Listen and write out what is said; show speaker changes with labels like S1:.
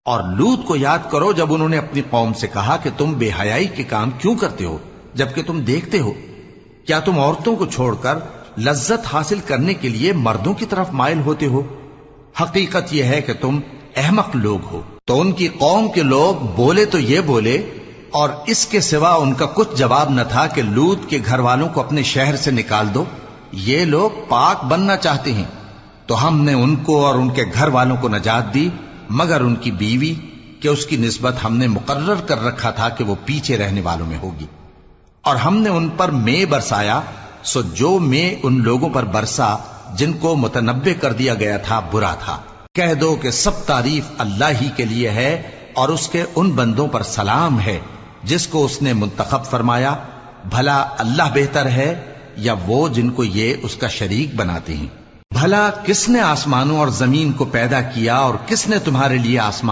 S1: اور لوط کو یاد کرو جب انہوں نے اپنی قوم سے کہا کہ تم بے حیائی کے کام کیوں کرتے ہو جبکہ تم دیکھتے ہو؟ کیا تم عورتوں کو چھوڑ کر لذت حاصل کرنے کے لیے مردوں کی طرف مائل ہوتے ہو؟ حقیقت یہ ہے کہ تم احمق لوگ ہو۔ تو ان کی قوم کے لوگ بولے تو یہ بولے، اور اس کے سوا ان کا کچھ جواب نہ تھا کہ لوط کے گھر والوں کو اپنے شہر سے نکال دو، یہ لوگ پاک بننا چاہتے ہیں۔ تو ہم نے ان کو اور ان کے گھر والوں کو نجات دی مگر ان کی بیوی کہ اس کی نسبت ہم نے مقرر کر رکھا تھا کہ وہ پیچھے رہنے والوں میں ہوگی۔ اور ہم نے ان پر مے برسایا، سو جو مے ان لوگوں پر برسا جن کو متنبع کر دیا گیا تھا برا تھا۔ کہہ دو کہ سب تعریف اللہ ہی کے لیے ہے اور اس کے ان بندوں پر سلام ہے جس کو اس نے منتخب فرمایا۔ بھلا اللہ بہتر ہے یا وہ جن کو یہ اس کا شریک بناتے ہیں؟ بھلا کس نے آسمانوں اور زمین کو پیدا کیا اور کس نے تمہارے لیے آسمان